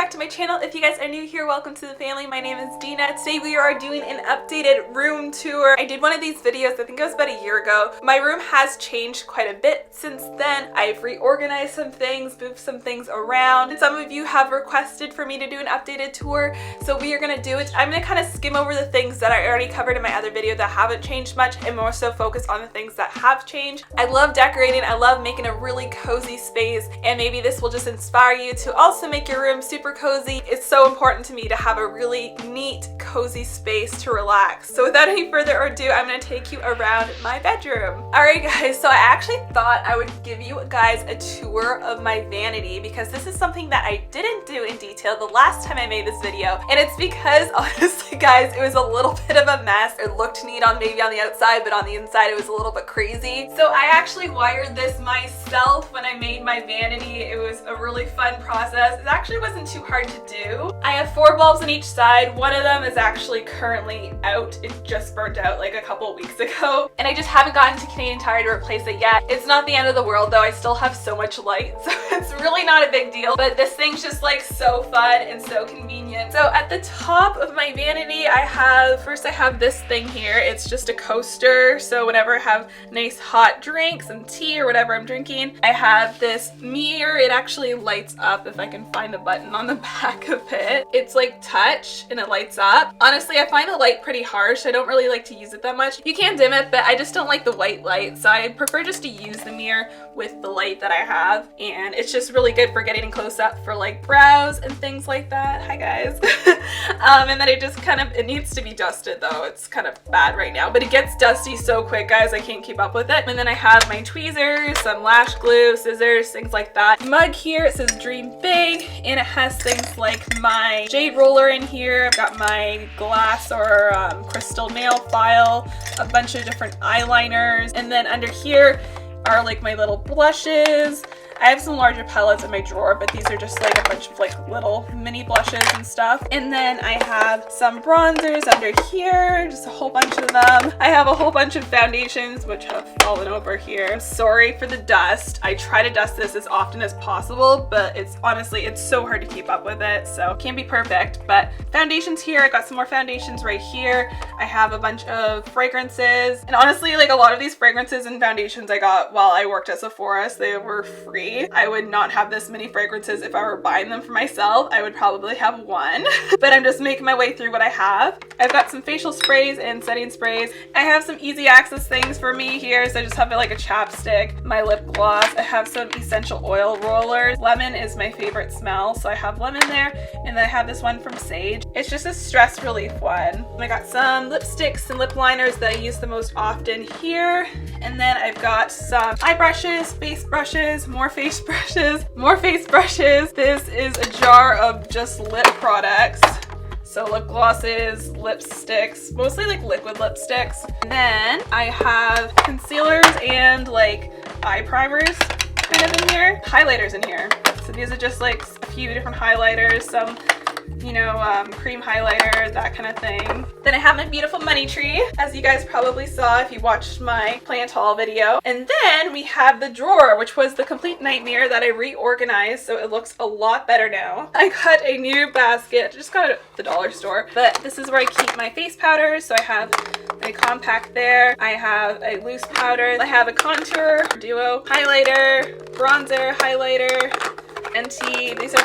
back to my channel. If you guys are new here, welcome to the family. My name is Dina. Today we are doing an updated room tour. I did one of these videos, I think it was about a year ago. My room has changed quite a bit since then. I've reorganized some things, moved some things around, and some of you have requested for me to do an updated tour, so we are going to do it. I'm going to kind of skim over the things that I already covered in my other video that haven't changed much and more so focus on the things that have changed. I love decorating. I love making a really cozy space, and maybe this will just inspire you to also make your room super cozy. It's so important to me to have a really neat, cozy space to relax. So without any further ado, I'm going to take you around my bedroom. Alright guys, so I actually thought I would give you guys a tour of my vanity because this is something that I didn't do in detail the last time I made this video, and it's because honestly guys, it was a little bit of a mess. It looked neat on maybe on the outside, but on the inside it was a little bit crazy. So I actually wired this myself when I made my vanity. It was a really fun process. It actually wasn't too hard to do. I have 4 bulbs on each side. One of them is actually currently out. It just burnt out like a couple weeks ago, and I just haven't gotten to Canadian Tire to replace it yet. It's not the end of the world though. I still have so much light, so it's really not a big deal, but this thing's just like so fun and so convenient. So at the top of my vanity, I have this thing here. It's just a coaster, so whenever I have nice hot drinks and tea or whatever I'm drinking, I have this mirror. It actually lights up if I can find the button on the back of it. It's like touch and it lights up. Honestly, I find the light pretty harsh. I don't really like to use it that much. You can dim it, but I just don't like the white light, so I prefer just to use the mirror with the light that I have, and it's just really good for getting close up for like brows and things like that. Hi guys. And then it needs to be dusted though. It's kind of bad right now, but it gets dusty so quick guys, I can't keep up with it. And then I have my tweezers, some lash glue, scissors, things like that. Mug here, it says dream big, and it has things like my jade roller in here. I've got my glass or crystal nail file, a bunch of different eyeliners, and then under here are like my little blushes. I have some larger palettes in my drawer, but these are just like a bunch of like little mini blushes and stuff. And then I have some bronzers under here, just a whole bunch of them. I have a whole bunch of foundations which have fallen over here. Sorry for the dust. I try to dust this as often as possible, but it's so hard to keep up with it, so it can't be perfect. But foundations here, I got some more foundations right here. I have a bunch of fragrances, and honestly, like a lot of these fragrances and foundations I got while I worked at Sephora, so they were free. I would not have this many fragrances if I were buying them for myself. I would probably have one, but I'm just making my way through what I have. I've got some facial sprays and setting sprays. I have some easy access things for me here, so I just have like a chapstick, my lip gloss. I have some essential oil rollers. Lemon is my favorite smell, so I have lemon there, and then I have this one from Sage. It's just a stress relief one. I got some lipsticks and lip liners that I use the most often here, and then I've got some eye brushes, face brushes, more face brushes. This is a jar of just lip products. So lip glosses, lipsticks, mostly like liquid lipsticks. And then I have concealers and like eye primers kind of in here. Highlighters in here. So these are just like a few different highlighters, some cream highlighter, that kind of thing. Then I have my beautiful money tree, as you guys probably saw if you watched my plant haul video. And then we have the drawer, which was the complete nightmare that I reorganized, so it looks a lot better now. I got a new basket, just got it at the dollar store, but this is where I keep my face powders. So I have my compact there, I have a loose powder, I have a contour, duo, highlighter, bronzer, highlighter, NT. This is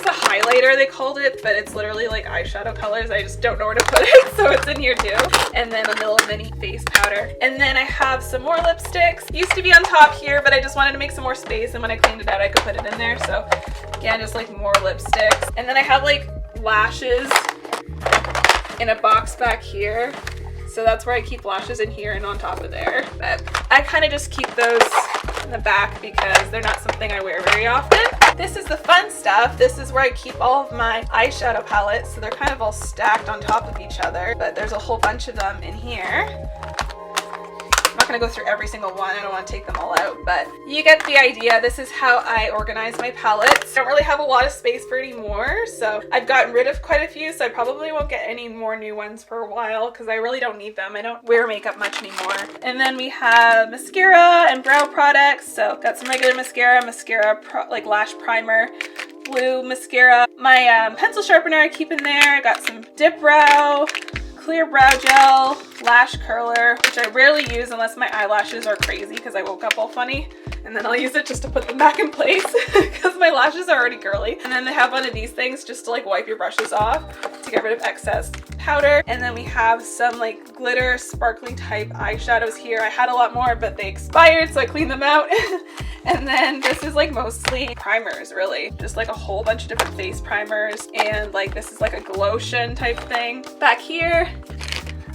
a highlighter they called it, but it's literally like eyeshadow colors. I just don't know where to put it, so it's in here too. And then a little mini face powder. And then I have some more lipsticks. Used to be on top here, but I just wanted to make some more space, and when I cleaned it out I could put it in there. So again, just like more lipsticks. And then I have like lashes in a box back here. So that's where I keep lashes in here and on top of there. But I kind of just keep those in the back because they're not something I wear very often. This is the fun stuff. This is where I keep all of my eyeshadow palettes. So they're kind of all stacked on top of each other, but there's a whole bunch of them in here. I'm not going to go through every single one. I don't want to take them all out, but you get the idea. This is how I organize my palettes. I don't really have a lot of space for any more, so I've gotten rid of quite a few, so I probably won't get any more new ones for a while because I really don't need them. I don't wear makeup much anymore. And then we have mascara and brow products. So got some regular mascara, like lash primer, blue mascara. My pencil sharpener I keep in there. I got some dip brow, clear brow gel, lash curler, which I rarely use unless my eyelashes are crazy because I woke up all funny. And then I'll use it just to put them back in place because my lashes are already girly. And then they have one of these things just to like wipe your brushes off to get rid of excess powder. And then we have some like glitter sparkly type eyeshadows here. I had a lot more, but they expired, so I cleaned them out. And then this is like mostly primers, really. Just like a whole bunch of different face primers. And like this is like a glotion type thing. Back here,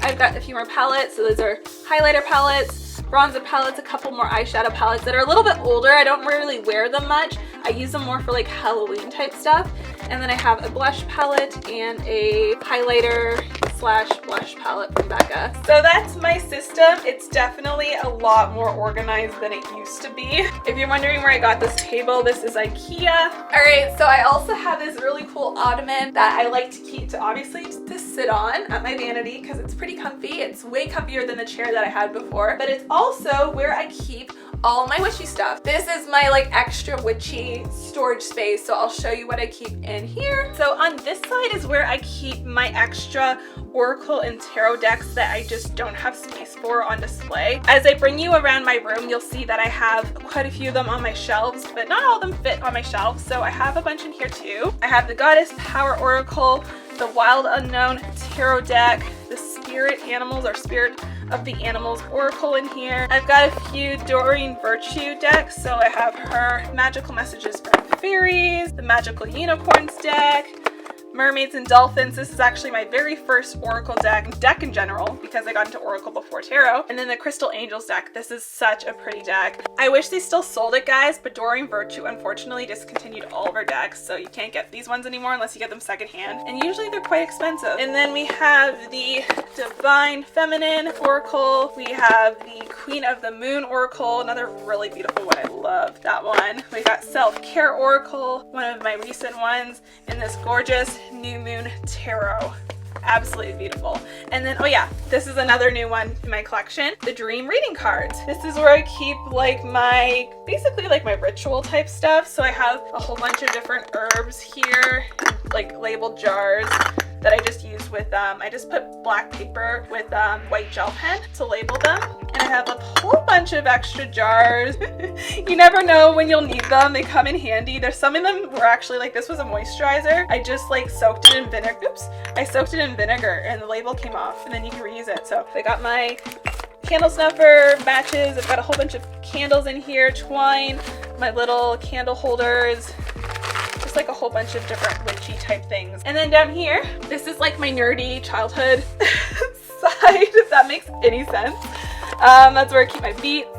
I've got a few more palettes. So those are highlighter palettes, bronzer palettes, a couple more eyeshadow palettes that are a little bit older. I don't really wear them much. I use them more for like Halloween type stuff. And then I have a blush palette and a highlighter slash blush palette from Becca. So that's my system. It's definitely a lot more organized than it used to be. If you're wondering where I got this table, this is IKEA. All right, so I also have this really cool ottoman that I like to keep to obviously to sit on at my vanity because it's pretty comfy. It's way comfier than the chair that I had before, but it's also where I keep all my witchy stuff. This is my like extra witchy storage space, so I'll show you what I keep in here. So on this side is where I keep my extra oracle and tarot decks that I just don't have space for on display. As I bring you around my room, you'll see that I have quite a few of them on my shelves, but not all of them fit on my shelves, so I have a bunch in here too. I have the Goddess Power Oracle, the Wild Unknown Tarot deck, the Spirit Animals or Spirit of the Animals Oracle in here. I've got a few Doreen Virtue decks, so I have her Magical Messages from Fairies, the Magical Unicorns deck, Mermaids and Dolphins. This is actually my very first Oracle deck in general, because I got into Oracle before Tarot. And then the Crystal Angels deck. This is such a pretty deck. I wish they still sold it, guys, but Doreen Virtue unfortunately discontinued all of her decks, so you can't get these ones anymore unless you get them secondhand. And usually they're quite expensive. And then we have the Divine Feminine Oracle. We have the Queen of the Moon Oracle, another really beautiful one. I love that one. We got Self-Care Oracle, one of my recent ones, in this gorgeous New Moon Tarot. Absolutely beautiful. And then, oh yeah, this is another new one in my collection, the Dream Reading Cards. This is where I keep like my, basically like my ritual type stuff. So I have a whole bunch of different herbs here, like labeled jars that I just use with, I just put black paper with white gel pen to label them. And I have a whole bunch of extra jars. You never know when you'll need them. They come in handy. There's some of them were actually like, this was a moisturizer. I just like soaked it in vinegar. Oops. I soaked it in vinegar and the label came off and then you can reuse it. So I got my candle snuffer, matches. I've got a whole bunch of candles in here, twine, my little candle holders, just like a whole bunch of different witchy type things. And then down here, this is like my nerdy childhood side, if that makes any sense. That's where I keep my Beats.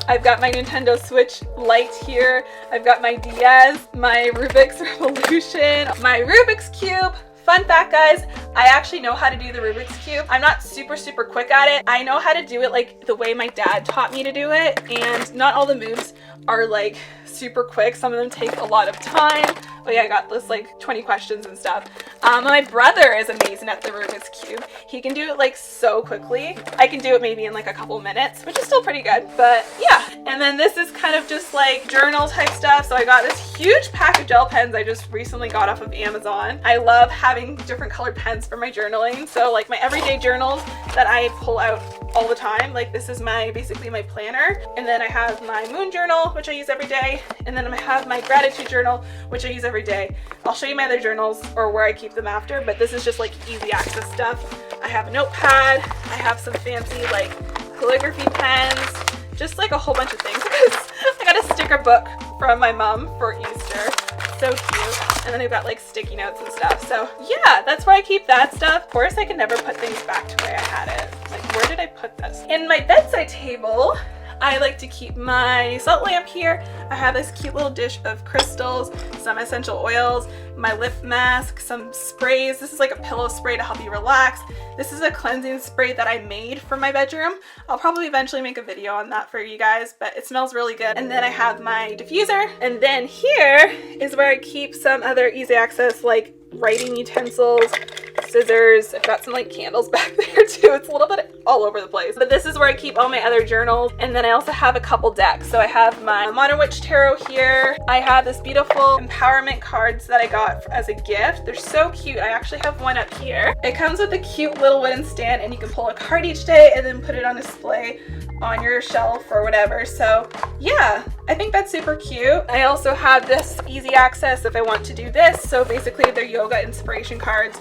I've got my Nintendo Switch Lite here. I've got my DS, my Rubik's Revolution, my Rubik's Cube. Fun fact, guys, I actually know how to do the Rubik's Cube. I'm not super quick at it. I know how to do it like the way my dad taught me to do it, and not all the moves are like super quick. Some of them take a lot of time. Oh yeah, I got this like 20 questions and stuff. My brother is amazing at the Rubik's Cube. He can do it like so quickly. I can do it maybe in like a couple minutes, which is still pretty good, but yeah. And then this is kind of just like journal type stuff. So I got this huge pack of gel pens I just recently got off of Amazon. I love having different colored pens for my journaling. So like my everyday journals that I pull out all the time, like this is my basically my planner. And then I have my moon journal, which I use every day. And then I have my gratitude journal, which I use every day. I'll show you my other journals or where I keep them after, but this is just like easy access stuff. I have a notepad. I have some fancy like calligraphy pens, just like a whole bunch of things. I got a sticker book from my mom for Easter. So cute. And then I've got like sticky notes and stuff. So yeah, that's where I keep that stuff. Of course, I can never put things back to where I had it. Like, where did I put this? In my bedside table, I like to keep my salt lamp here. I have this cute little dish of crystals, some essential oils, my lip mask, some sprays. This is like a pillow spray to help you relax. This is a cleansing spray that I made for my bedroom. I'll probably eventually make a video on that for you guys, but it smells really good. And then I have my diffuser. And then here is where I keep some other easy access like writing utensils, scissors. I've got some like candles back there too. It's a little bit all over the place. But this is where I keep all my other journals. And then I also have a couple decks. So I have my Modern Witch Tarot here. I have this beautiful empowerment cards that I got as a gift. They're so cute. I actually have one up here. It comes with a cute little wooden stand and you can pull a card each day and then put it on display on your shelf or whatever. So yeah, I think that's super cute. I also have this easy access if I want to do this. So basically they're yoga inspiration cards.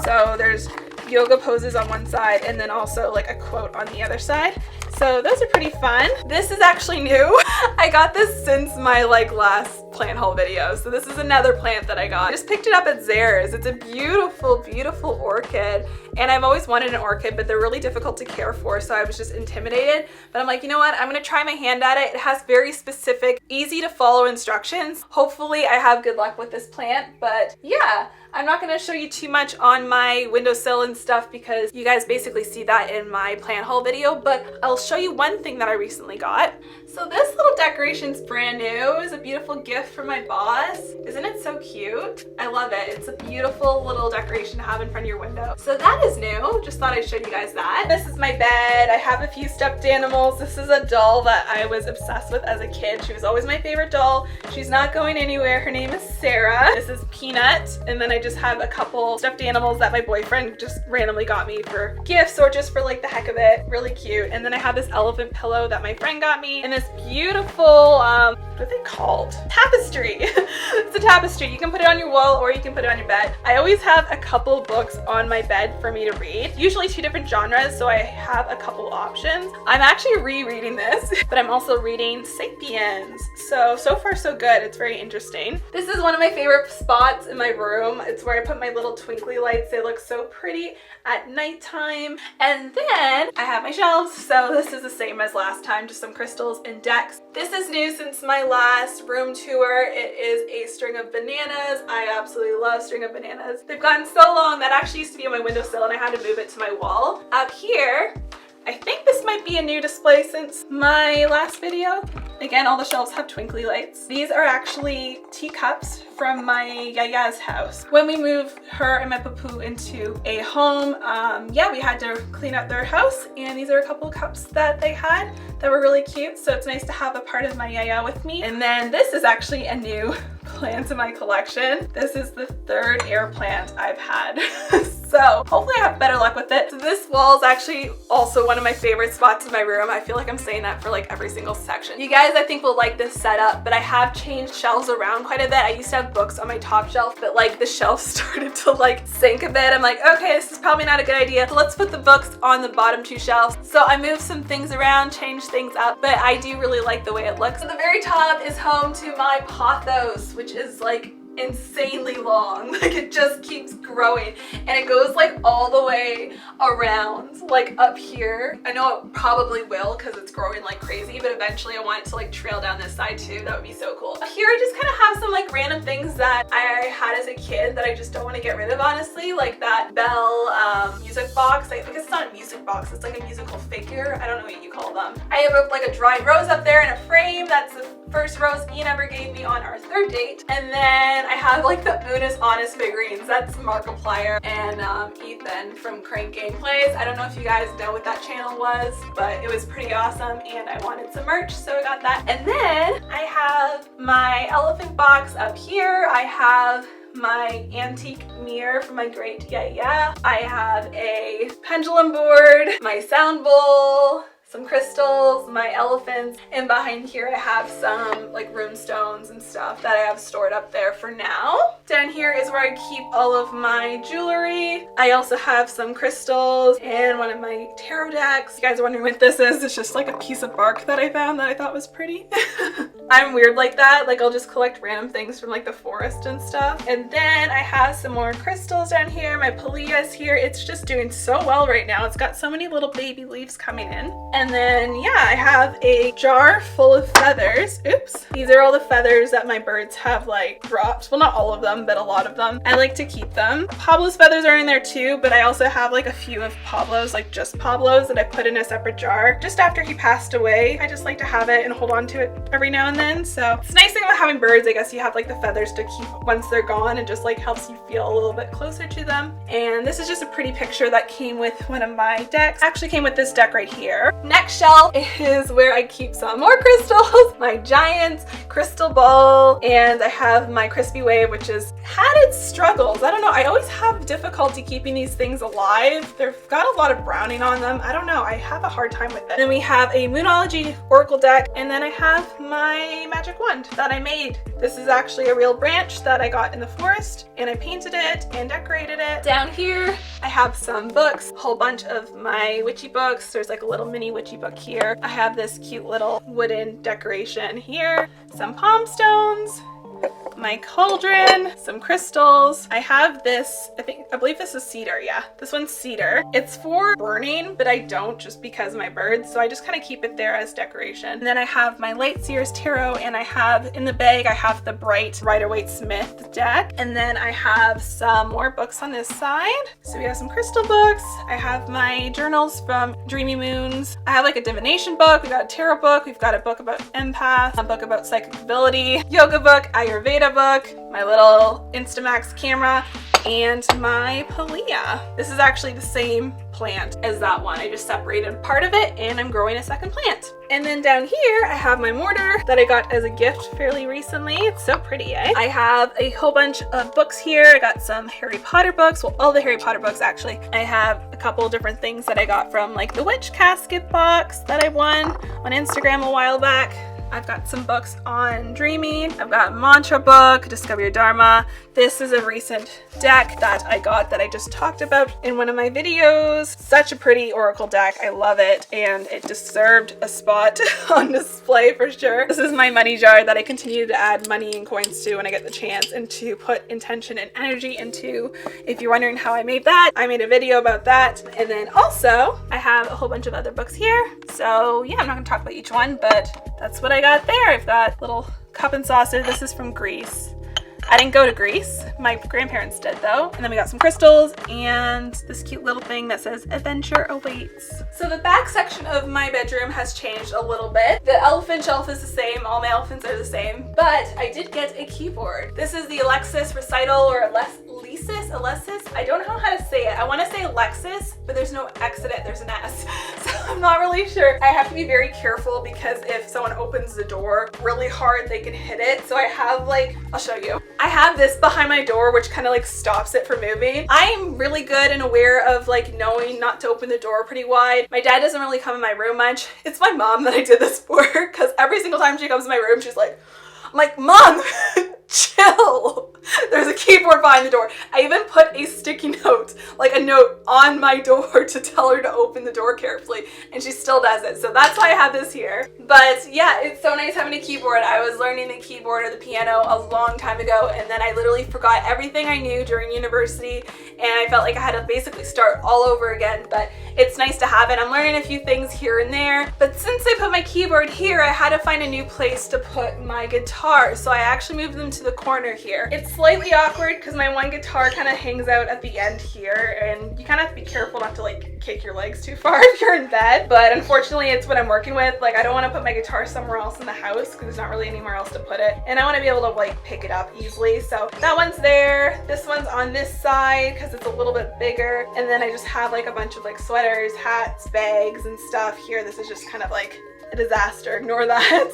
So there's yoga poses on one side and then also like a quote on the other side. So those are pretty fun. This is actually new. I got this since my like last plant haul video. So this is another plant that I got. I just picked it up at Zara's. It's a beautiful, beautiful orchid. And I've always wanted an orchid, but they're really difficult to care for. So I was just intimidated. But I'm like, you know what? I'm gonna try my hand at it. It has very specific, easy to follow instructions. Hopefully I have good luck with this plant. But yeah, I'm not gonna show you too much on my windowsill and stuff because you guys basically see that in my plant haul video, but I'll show you one thing that I recently got. So this little decoration's brand new. It was a beautiful gift from my boss. Isn't it so cute? I love it. It's a beautiful little decoration to have in front of your window. So that is new. Just thought I'd show you guys that. This is my bed. I have a few stuffed animals. This is a doll that I was obsessed with as a kid. She was always my favorite doll. She's not going anywhere. Her name is Sarah. This is Peanut. And then I just have a couple stuffed animals that my boyfriend just randomly got me for gifts or just for like the heck of it. Really cute. And then I have this elephant pillow that my friend got me and this beautiful, what are they called? Tapestry. It's a tapestry. You can put it on your wall or you can put it on your bed. I always have a couple books on my bed for me to read, usually 2 different genres, so I have a couple options. I'm actually rereading this, but I'm also reading Sapiens. So far so good. It's very interesting. This is one of my favorite spots in my room. It's where I put my little twinkly lights. They look so pretty at nighttime. And then I have my shelves. So this is the same as last time, just some crystals and decks. This is new since my last room tour. It is a string of bananas. I absolutely love string of bananas. They've gotten so long that actually used to be on my windowsill and I had to move it to my wall. Up here, I think this might be a new display since my last video. Again, all the shelves have twinkly lights. These are actually teacups from my yaya's house. When we moved her and my papu into a home, yeah, we had to clean up their house, and these are a couple of cups that they had that were really cute, so it's nice to have a part of my yaya with me. And then this is actually a new plant in my collection. This is the 3rd air plant I've had. So hopefully I have better luck with it. So this wall is actually also one of my favorite spots in my room. I feel like I'm saying that for like every single section. You guys I think will like this setup, but I have changed shelves around quite a bit. I used to have books on my top shelf, but like the shelf started to like sink a bit. I'm like, okay, this is probably not a good idea. So let's put the books on the bottom 2 shelves. So I moved some things around, changed things up, but I do really like the way it looks. So the very top is home to my pothos, which is like insanely long. Like it just keeps growing and it goes like all the way around like up here. I know it probably will because it's growing like crazy, but eventually I want it to like trail down this side too. That would be so cool. Here I just kind of have some like random things that I had as a kid that I just don't want to get rid of, honestly, like that Belle music box. I think it's not a music box, it's like a musical figure. I don't know what you call them. I have like a dried rose up there in a frame. That's the first rose Ian ever gave me on our 3rd date. And then I have like the Unis Honest figurines. That's Markiplier and Ethan from Crank Gameplays. I don't know if you guys know what that channel was, but it was pretty awesome and I wanted some merch, so I got that. And then I have my elephant box up here. I have my antique mirror from my great yaya. I have a pendulum board, my sound bowl, some crystals, my elephants, and behind here I have some like rune stones and stuff that I have stored up there for now. Down here is where I keep all of my jewelry. I also have some crystals and one of my tarot decks. You guys are wondering what this is? It's just like a piece of bark that I found that I thought was pretty. I'm weird like that. Like I'll just collect random things from like the forest and stuff. And then I have some more crystals down here. My Palea's here. It's just doing so well right now. It's got so many little baby leaves coming in. And then yeah, I have a jar full of feathers. Oops. These These are all the feathers that my birds have like dropped. Well, not all of them, but a lot of them. I like to keep them. Pablo's feathers are in there too, but I also have like a few of Pablo's, like just Pablo's, that I put in a separate jar just after he passed away. I just like to have it and hold on to it every now and then. So it's a nice thing about having birds. I guess you have like the feathers to keep once they're gone, and just like helps you feel a little bit closer to them. And this is just a pretty picture that came with one of my decks. Actually came with this deck right here. Next shelf is where I keep some more crystals, my giant crystal ball, and I have my crispy wave, which has had its struggles. I don't know, I always have difficulty keeping these things alive. They've got a lot of browning on them. I don't know, I have a hard time with it. Then we have a Moonology Oracle deck, and then I have my magic wand that I made. This is actually a real branch that I got in the forest, and I painted it and decorated it. Down here I have some books, a whole bunch of my witchy books. There's like a little mini witchy book here. I have this cute little wooden decoration here, some palm stones, my cauldron, some crystals. I have this, I believe this is cedar. Yeah, this one's cedar. It's for burning, but I don't, just because of my birds, so I just kind of keep it there as decoration. And then I have my Light Seers Tarot, and I have in the bag, I have the Bright Rider-Waite-Smith deck, and then I have some more books on this side. So we have some crystal books. I have my journals from Dreamy Moons. I have like a divination book. We got a tarot book. We've got a book about empath, a book about psychic ability, yoga book, Ayurveda book, my little Instamax camera, and my Palea. This is actually the same plant as that one. I just separated part of it and I'm growing a second plant. And then down here I have my mortar that I got as a gift fairly recently. It's so pretty, eh? I have a whole bunch of books here. I got some Harry Potter books, well, all the Harry Potter books actually. I have a couple different things that I got from like the Witch Casket box that I won on Instagram a while back. I've got some books on dreaming. I've got Mantra book, Discover Your Dharma. This is a recent deck that I got that I just talked about in one of my videos. Such a pretty oracle deck. I love it, and it deserved a spot on display for sure. This is my money jar that I continue to add money and coins to when I get the chance, and to put intention and energy into. If you're wondering how I made that, I made a video about that. And then also I have a whole bunch of other books here. So yeah, I'm not gonna talk about each one, but that's what I got there. I've got little cup and saucer. This is from Greece. I didn't go to Greece. My grandparents did though. And then we got some crystals and this cute little thing that says adventure awaits. So the back section of my bedroom has changed a little bit. The elephant shelf is the same. All my elephants are the same, but I did get a keyboard. This is the Alexis Recital, or Alexis. I don't know how to say it. I want to say Alexis, but there's no X in it. There's an S. So I'm not really sure. I have to be very careful because if someone opens the door really hard, they can hit it. So I have like, I'll show you. I have this behind my door, which kind of like stops it from moving. I'm really good and aware of like knowing not to open the door pretty wide. My dad doesn't really come in my room much. It's my mom that I did this for, because every single time she comes in my room, she's like, I'm like, Mom, chill. There's a keyboard behind the door. I even put a sticky note, like a note on my door to tell her to open the door carefully, and she still does it. So that's why I have this here. But yeah, it's so nice having a keyboard. I was learning the keyboard or the piano a long time ago, and then I literally forgot everything I knew during university, and I felt like I had to basically start all over again. But it's nice to have it. I'm learning a few things here and there. But since I put my keyboard here, I had to find a new place to put my guitar. So I actually moved them to the corner here. It's slightly awkward because my one guitar kind of hangs out at the end here, and you kind of have to be careful not to like kick your legs too far if you're in bed. But unfortunately, it's what I'm working with. Like, I don't want to put my guitar somewhere else in the house because there's not really anywhere else to put it, and I want to be able to like pick it up easily. So that one's there. This one's on this side because it's a little bit bigger, and then I just have like a bunch of like sweaters, hats, bags, and stuff here. This is just kind of like a disaster, ignore that.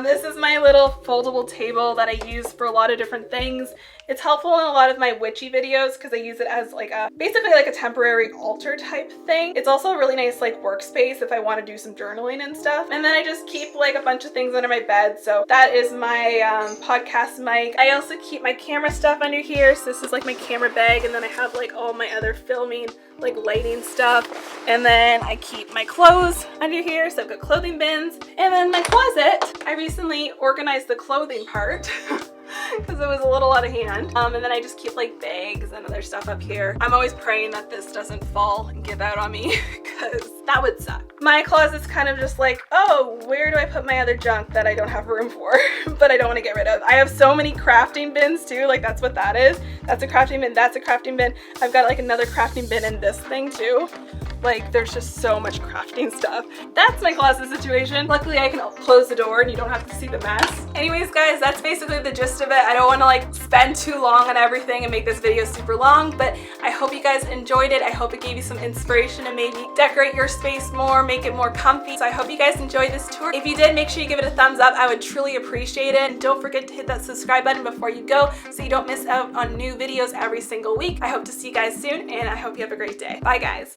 This is my little foldable table that I use for a lot of different things. It's helpful in a lot of my witchy videos because I use it as like a, basically like a temporary altar type thing. It's also a really nice like workspace if I want to do some journaling and stuff. And then I just keep like a bunch of things under my bed. So that is my podcast mic. I also keep my camera stuff under here. So this is like my camera bag, and then I have like all my other filming, like lighting stuff. And then I keep my clothes under here. So I've got clothing bins. And then my closet, I recently organized the clothing part because it was a little out of hand. And then I just keep like bags and other stuff up here. I'm always praying that this doesn't fall and give out on me because that would suck. My closet's kind of just like, oh, where do I put my other junk that I don't have room for, but I don't want to get rid of? I have so many crafting bins too, like that's what that is. That's a crafting bin, that's a crafting bin. I've got like another crafting bin in this thing too. Like there's just so much crafting stuff. That's my closet situation. Luckily I can close the door and you don't have to see the mess. Anyways guys, that's basically the gist of it. I don't want to like spend too long on everything and make this video super long, but I hope you guys enjoyed it. I hope it gave you some inspiration to maybe decorate your space more, make it more comfy. So I hope you guys enjoyed this tour. If you did, make sure you give it a thumbs up. I would truly appreciate it. And don't forget to hit that subscribe button before you go so you don't miss out on new videos every single week. I hope to see you guys soon and I hope you have a great day. Bye guys.